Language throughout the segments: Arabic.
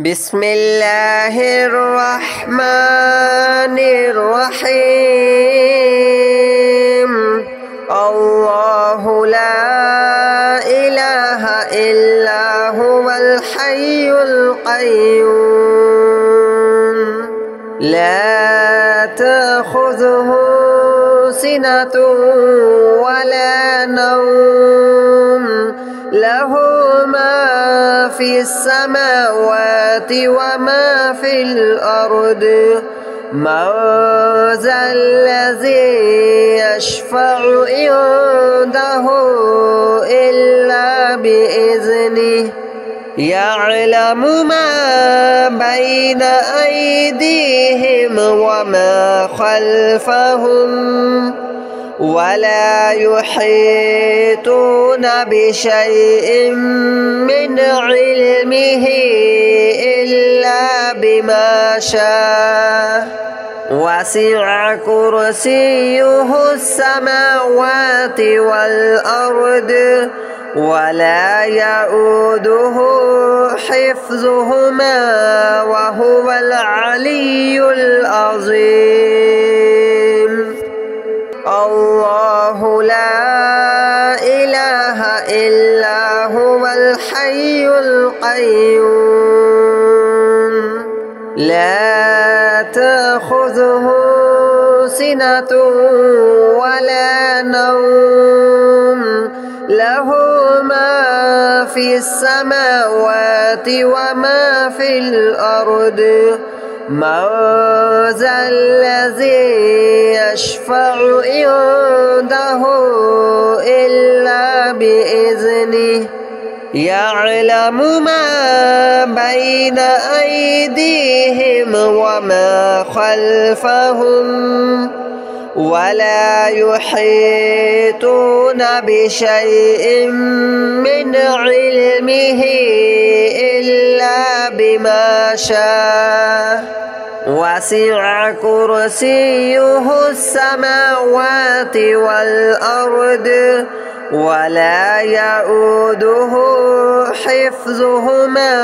بسم الله الرحمن الرحيم. الله لا إله إلا هو الحي القيوم لا تأخذه سنة ولا نوم له ما في السماوات وما في الأرض من ذا الذي يشفع عنده إلا بإذنه يعلم ما بين أيديهم وما خلفهم ولا يحيطون بشيء من علمه إلا بما شاء وسع كرسيه السماوات والأرض ولا يؤوده حفظهما وهو العلي العظيم. الله لا إله إلا هو الحي القيوم لا تأخذه سنة ولا نوم له ما في السماوات وما في الأرض من ذا الذي يشفع عنده إلا بإذنه يعلم ما بين أيديهم وما خلفهم ولا يحيطون بشيء من علمه إلا بما شاء وسع كرسيه السماوات والأرض ولا يؤوده حفظهما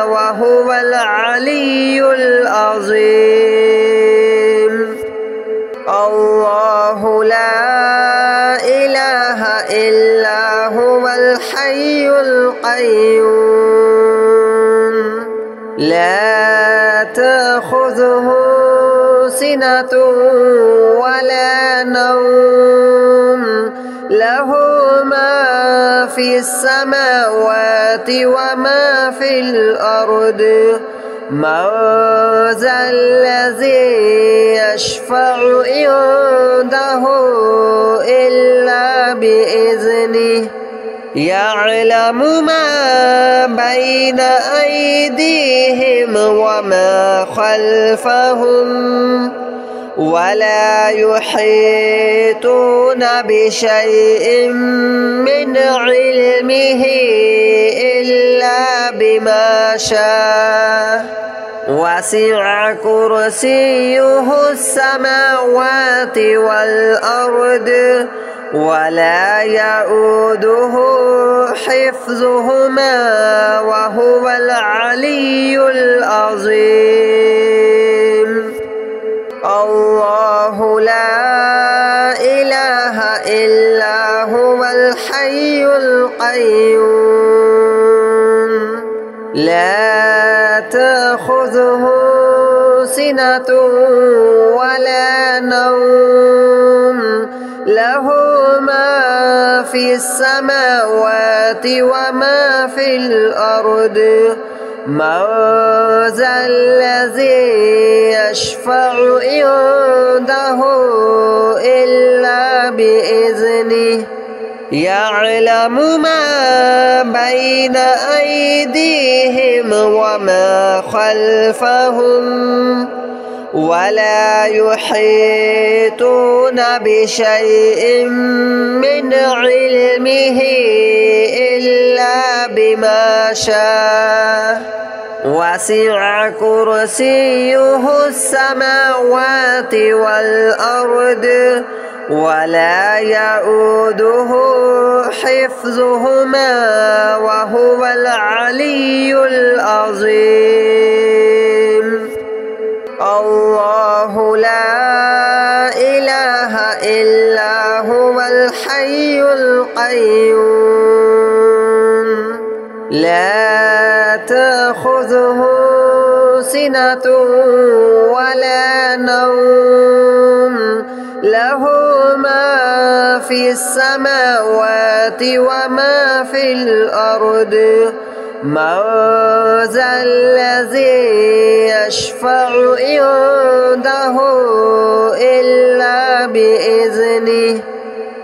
وهو العلي العظيم. الله لا إله إلا هو الحي القيوم لا تأخذه سنة ولا نوم له ما في السماوات وما في الأرض من ذا الذي يشفع عنده إلا بإذنه يعلم ما بين أيديهم وما خلفهم ولا يحيطون بشيء من علمه إلا بما شاء وسع كرسيه السماوات والأرض ولا يؤوده حفظهما وهو العلي العظيم. الله لا إله إلا هو الحي القيوم لا تأخذه سنة ولا نوم له ما في السماوات وما في الأرض من ذا الذي يشفع عنده إلا بإذنه يعلم ما بين أيديهم وما خلفهم ولا يحيطون بشيء من علمه إلا بما شاء وسع كرسيه السماوات والأرض ولا يؤوده حفظهما وهو العلي العظيم. الحي القيوم لا تأخذه سنة ولا نوم له ما في السماوات وما في الأرض من ذا الذي يشفع عنده إلا بإذنه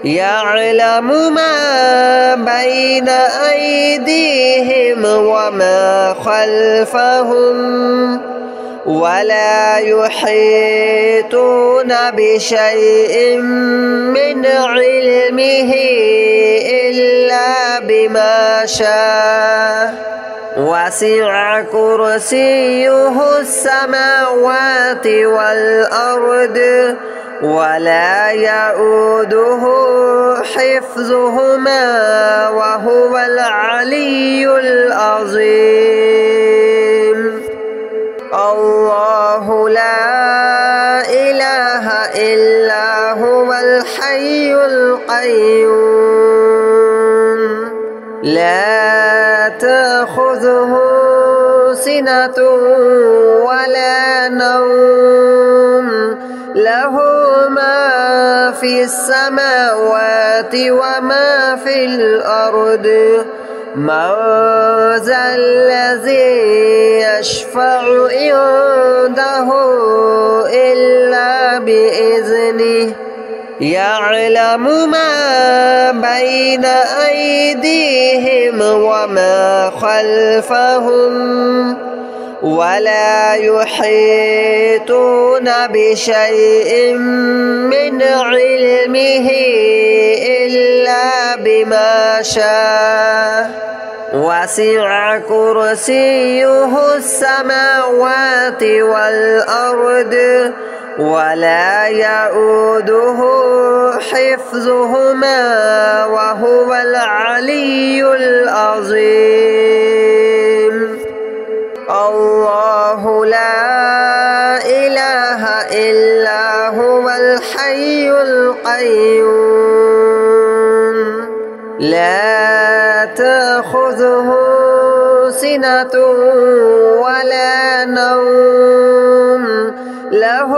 يعلم ما بين أيديهم وما خلفهم ولا يحيطون بشيء من علمه إلا بما شاء وسع كرسيه السماوات والأرض ولا يؤوده حفظهما وهو العلي العظيم الله لا إله إلا هو الحي القيوم لا تأخذه سنة ولا نوم له ما في السماوات وما في الأرض من ذا الذي يشفع عنده إلا بإذنه يعلم ما بين أيديهم وما خلفهم ولا يحيطون بشيء من علمه إلا بما شاء وسع كرسيه السماوات والأرض ولا يؤوده حفظهما وهو العلي العظيم الله لا إله إلا هو الحي القيوم لا تأخذه سنة ولا نوم له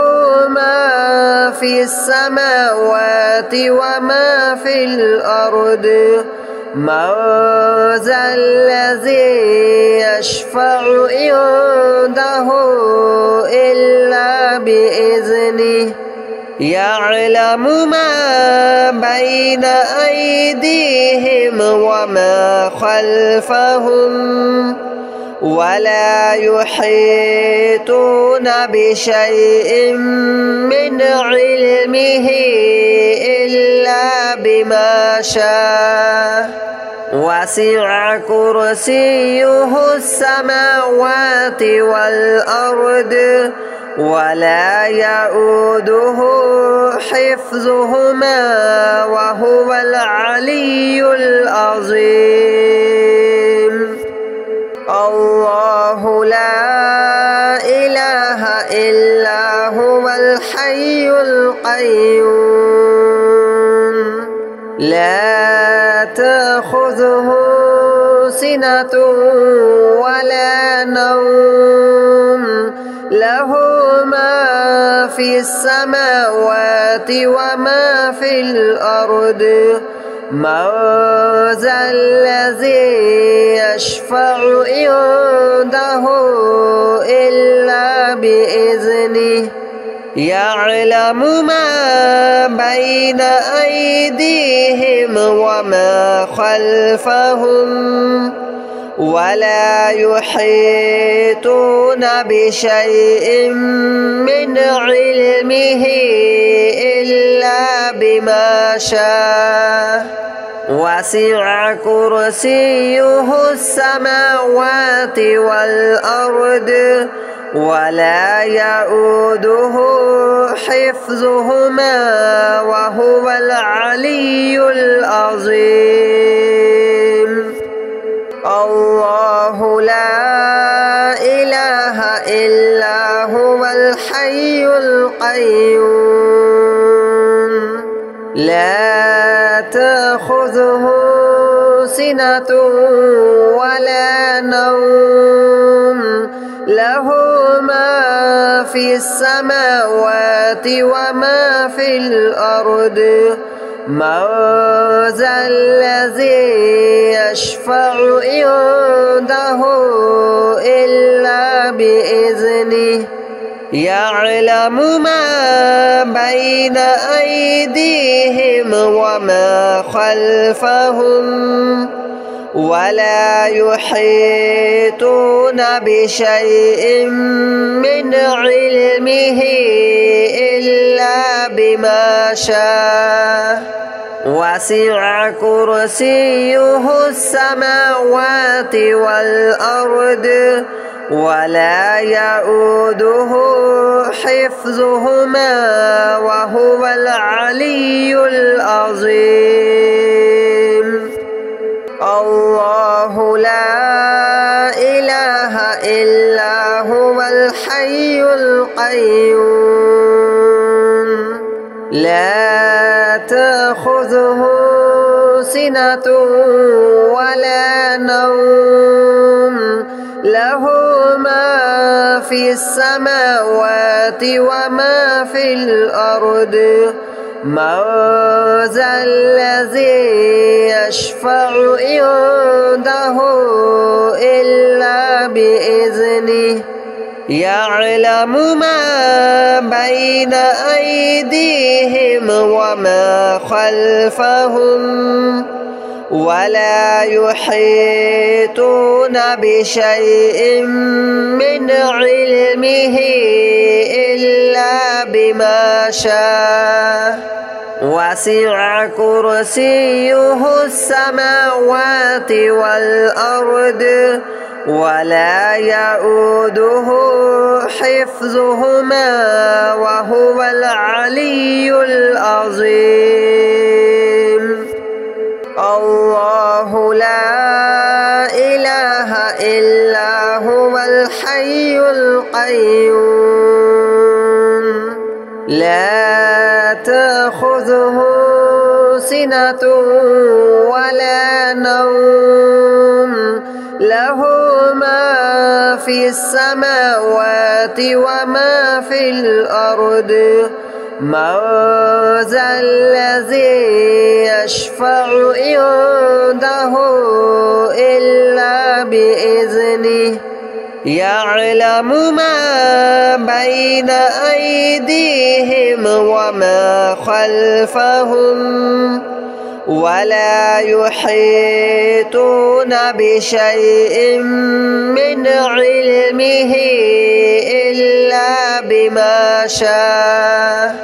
ما في السماوات وما في الأرض من ذا الذي يشفع عنده إلا بإذنه يعلم ما بين أيديهم وما خلفهم ولا يحيطون بشيء من علمه إلا بما شاء وسع كرسيه السماوات والأرض ولا يؤوده حفظهما وهو العلي العظيم الله لا إله إلا هو الحي القيوم لا تأخذه سنة ولا نوم له ما في السماوات وما في الأرض من ذا الذي يشفع عنده إلا بإذنه يعلم ما بين أيديهم وما خلفهم ولا يحيطون بشيء من علمه إلا بما شاء وسع كرسيه السماوات والأرض ولا يؤوده حفظهما وهو العلي العظيم الله لا إله إلا هو الحي القيوم لا تأخذه سنة ولا نوم له ما في السماوات وما في الأرض من ذا الذي يشفع عنده إلا بإذنه يعلم ما بين أيديهم وما خلفهم ولا يحيطون بشيء من علمه إلا بما شاء وسع كرسيه السماوات والأرض ولا يؤوده حفظهما وهو العلي العظيم الله لا إله إلا هو الحي القيوم لا تأخذه سنة ولا نوم له ما في السماوات وما في الأرض من ذا الذي يشفع عنده إلا بإذنه يعلم ما بين أيديهم وما خلفهم ولا يحيطون بشيء من علمه إلا بما شاء وسع كرسيه السماوات والأرض ولا يؤوده حفظهما وهو العلي العظيم الله لا إله إلا هو الحي القيوم لا تأخذه سنة ولا نوم له ما في السماوات وما في الأرض من ذا الذي يشفع عنده إلا بإذنه يعلم ما بين أيديهم وما خلفهم ولا يحيطون بشيء من علمه إلا بما شاء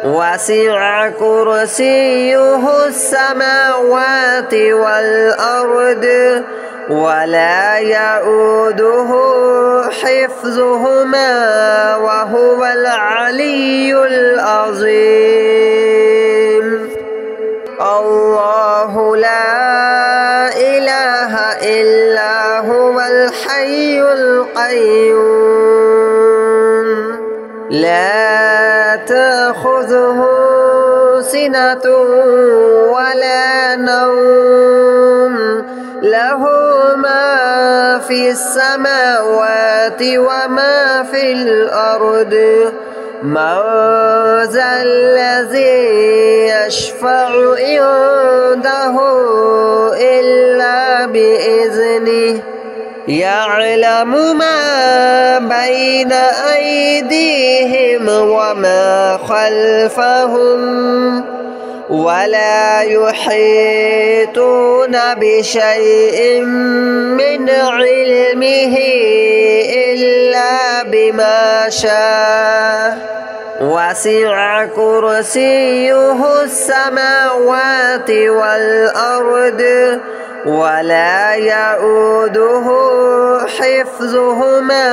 وسع كرسيه السماوات والأرض ولا يؤوده حفظهما وهو العلي العظيم الله لا إله إلا هو الحي القيوم لا تأخذه سنة ولا نوم له ما في السماوات وما في الأرض من ذا الذي يشفع عنده إلا بإذنه يعلم ما بين أيديهم وما خلفهم ولا يحيطون بشيء من علمه إلا بما شاء وسع كرسيه السماوات والأرض ولا يؤوده حفظهما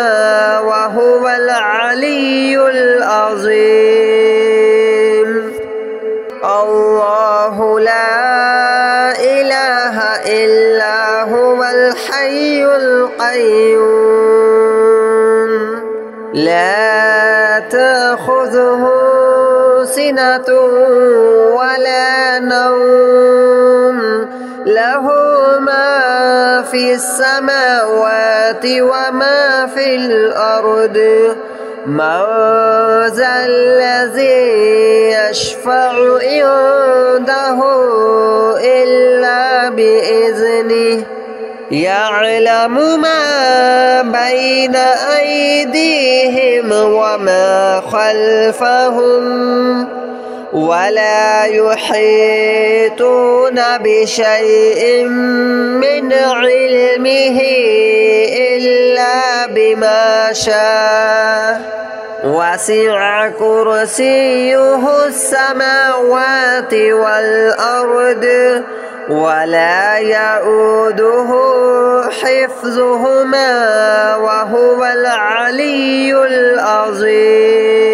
وهو العلي العظيم الله لا إله إلا هو الحي القيوم لا تأخذه سنة ولا نوم له ما في السماوات وما في الأرض من ذا الذي يشفع عنده إلا بإذنه يعلم ما بين أيديهم وما خلفهم ولا يحيطون بشيء من علمه إلا بما شاء وسع كرسيه السماوات والأرض ولا يؤوده حفظهما وهو العلي العظيم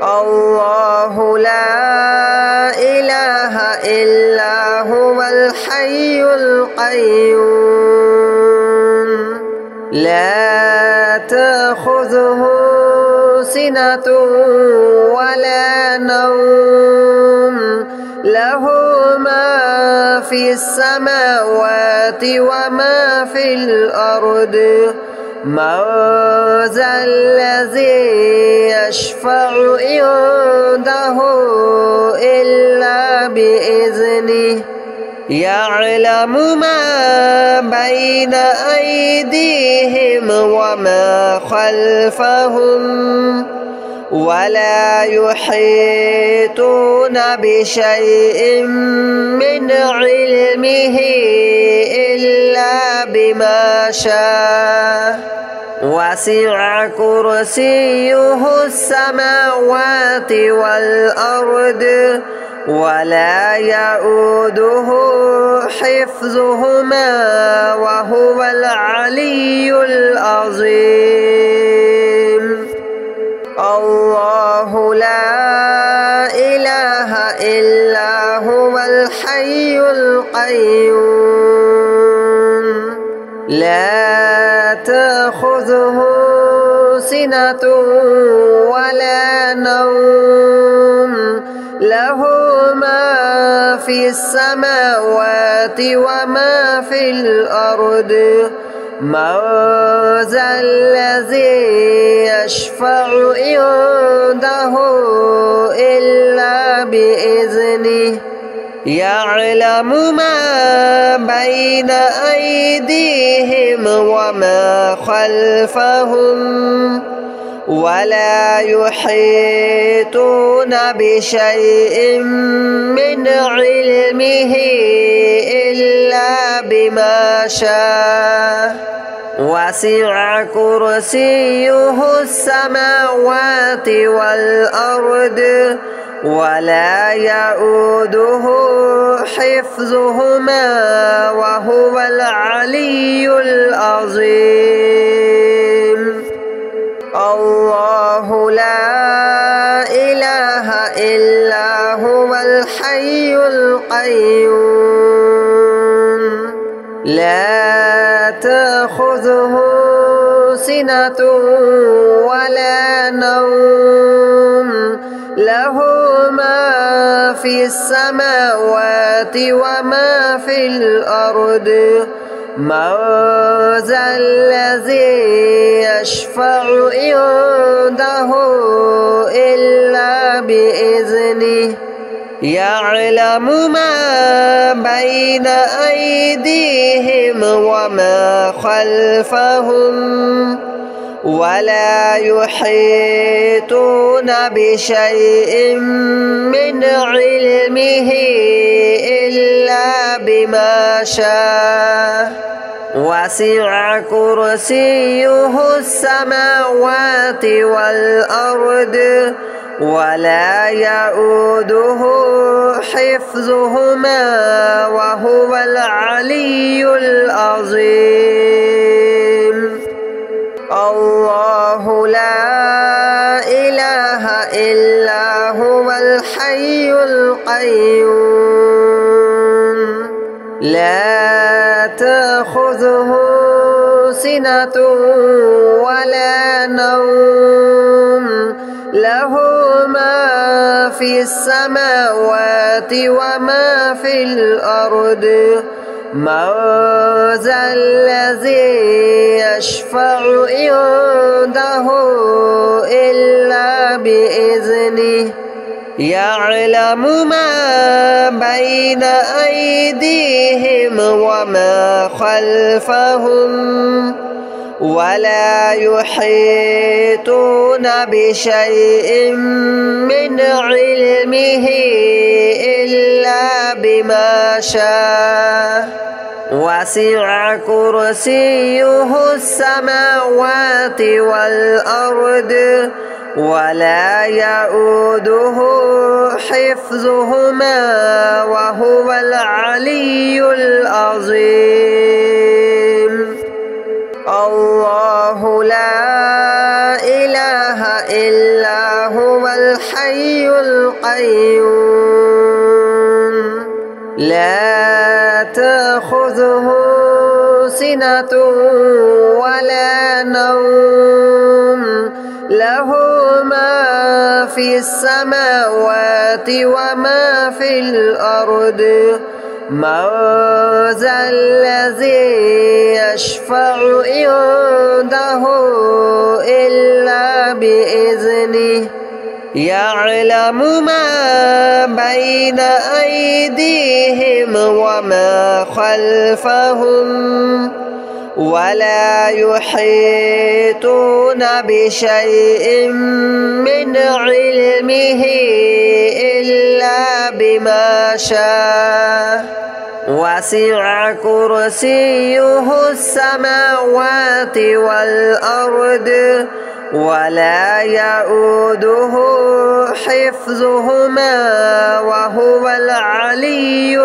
الله لا إله إلا هو الحي القيوم لا تأخذه سنة ولا نوم له ما في السماوات وما في الأرض من ذا الذي يشفع عنده إلا بإذنه يعلم ما بين أيديهم وما خلفهم ولا يحيطون بشيء من علمه إلا بما شاء وسع كرسيه السماوات والأرض ولا يؤوده حفظهما وهو العلي العظيم الله لا إله إلا هو الحي القيوم لا تأخذه سنة ولا نوم له ما في السماوات وما في الأرض من ذا الذي يشفع عنده إلا بإذنه يعلم ما بين أيديهم وما خلفهم ولا يحيطون بشيء من علمه إلا بما شاء وسع كرسيه السماوات والأرض ولا يؤوده حفظهما وهو العلي العظيم الله لا إله إلا هو الحي القيوم لا تأخذه سنة ولا نوم له ما في السماوات وما في الأرض من ذا الذي يشفع عنده إلا بإذنه يعلم ما بين أيديهم وما خلفهم ولا يحيطون بشيء من علمه إلا بما شاء وسع كرسيه السماوات والأرض ولا يؤوده حفظهما وهو العلي العظيم الله لا إله إلا هو الحي القيوم لا تأخذه سنة ولا نوم له في السماوات وما في الأرض من ذا الذي يشفع عنده إلا بإذنه يعلم ما بين أيديهم وما خلفهم ولا يحيطون بشيء من علمه إلا بما شاء وسع كرسيه السماوات والأرض ولا يؤوده حفظهما وهو العلي العظيم الله لا إله إلا هو الحي القيوم لا تأخذه سنة ولا نوم له ما في السماوات وما في الأرض من ذا الذي يشفع عنده إلا بإذنه يعلم ما بين أيديهم وما خلفهم ولا يحيطون بشيء من علمه إلا بما شاء وسع كرسيه السماوات والأرض ولا يؤوده حفظهما وهو العلي